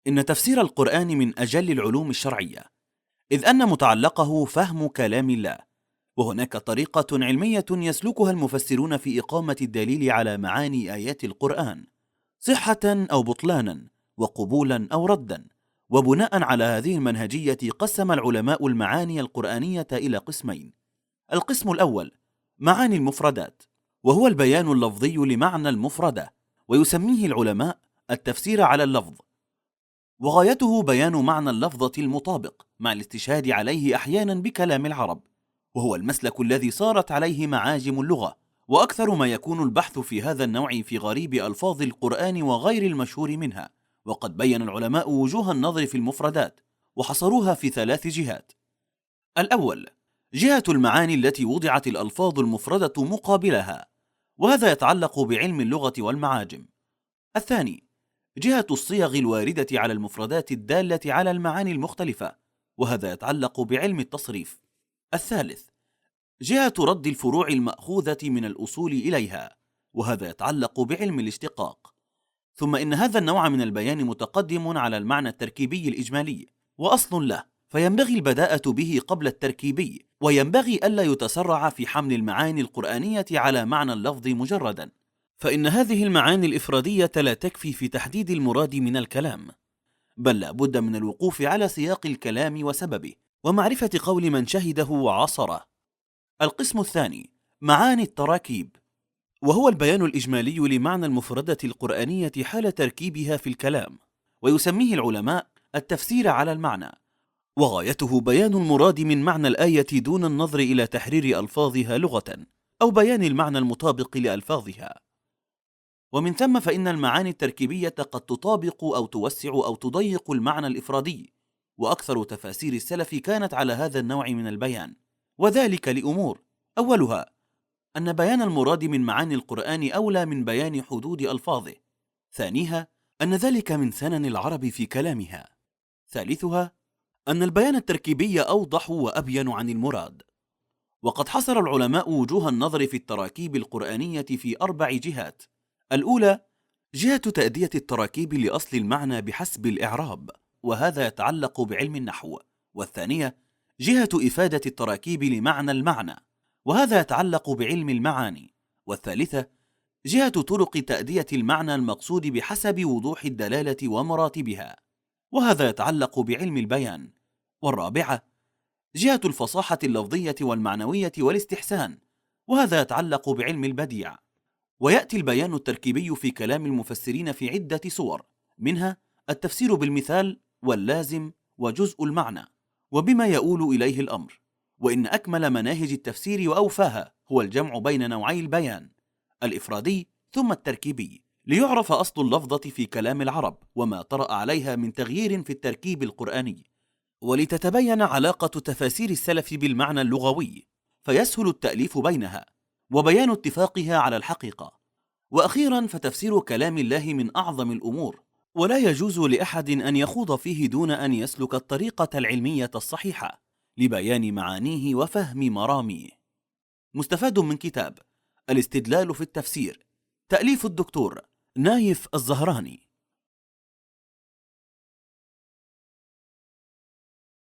إن تفسير القرآن من أجل العلوم الشرعية، إذ أن متعلقه فهم كلام الله، وهناك طريقة علمية يسلكها المفسرون في إقامة الدليل على معاني آيات القرآن، صحة أو بطلانا، وقبولا أو ردا. وبناء على هذه المنهجية قسم العلماء المعاني القرآنية إلى قسمين. القسم الأول معاني المفردات، وهو البيان اللفظي لمعنى المفردة، ويسميه العلماء التفسير على اللفظ، وغايته بيان معنى اللفظة المطابق مع الاستشهاد عليه أحيانا بكلام العرب، وهو المسلك الذي صارت عليه معاجم اللغة. وأكثر ما يكون البحث في هذا النوع في غريب ألفاظ القرآن وغير المشهور منها. وقد بين العلماء وجوه النظر في المفردات وحصروها في 3 جهات. الأول، جهة المعاني التي وضعت الألفاظ المفردة مقابلها، وهذا يتعلق بعلم اللغة والمعاجم. الثاني، جهة الصيغ الواردة على المفردات الدالة على المعاني المختلفة، وهذا يتعلق بعلم التصريف. الثالث، جهة رد الفروع المأخوذة من الأصول إليها، وهذا يتعلق بعلم الاشتقاق. ثم إن هذا النوع من البيان متقدم على المعنى التركيبي الإجمالي، وأصل له، فينبغي البداءة به قبل التركيبي، وينبغي ألا يتسرع في حمل المعاني القرآنية على معنى اللفظ مجردا، فإن هذه المعاني الإفرادية لا تكفي في تحديد المراد من الكلام، بل لا بد من الوقوف على سياق الكلام وسببه، ومعرفة قول من شهده وعاصره. القسم الثاني معاني التراكيب، وهو البيان الإجمالي لمعنى المفردة القرآنية حال تركيبها في الكلام، ويسميه العلماء التفسير على المعنى، وغايته بيان المراد من معنى الآية دون النظر إلى تحرير ألفاظها لغة أو بيان المعنى المطابق لألفاظها. ومن ثم فإن المعاني التركيبية قد تطابق أو توسع أو تضيق المعنى الإفرادي، وأكثر تفاسير السلف كانت على هذا النوع من البيان، وذلك لأمور: أولها أن بيان المراد من معاني القرآن أولى من بيان حدود ألفاظه. ثانيها أن ذلك من سنن العرب في كلامها. ثالثها أن البيان التركيبي أوضح وأبين عن المراد. وقد حصر العلماء وجوه النظر في التراكيب القرآنية في 4 جهات. الأولى، جهة تأدية التراكيب لأصل المعنى بحسب الإعراب، وهذا يتعلق بعلم النحو. والثانية، جهة إفادة التراكيب لمعنى المعنى، وهذا يتعلق بعلم المعاني. والثالثة، جهة طرق تأدية المعنى المقصود بحسب وضوح الدلالة ومراتبها، وهذا يتعلق بعلم البيان. والرابعة، جهة الفصاحة اللفظية والمعنوية والاستحسان، وهذا يتعلق بعلم البديع. ويأتي البيان التركيبي في كلام المفسرين في عدة صور، منها التفسير بالمثال واللازم وجزء المعنى وبما يؤول إليه الأمر. وإن أكمل مناهج التفسير وأوفاها هو الجمع بين نوعي البيان، الإفرادي ثم التركيبي، ليعرف أصل اللفظة في كلام العرب وما طرأ عليها من تغيير في التركيب القرآني، ولتتبين علاقة تفاسير السلف بالمعنى اللغوي، فيسهل التأليف بينها وبيان اتفاقها على الحقيقة. وأخيرا، فتفسير كلام الله من أعظم الأمور، ولا يجوز لأحد أن يخوض فيه دون أن يسلك الطريقة العلمية الصحيحة لبيان معانيه وفهم مراميه. مستفاد من كتاب الاستدلال في التفسير، تأليف الدكتور نايف الزهراني.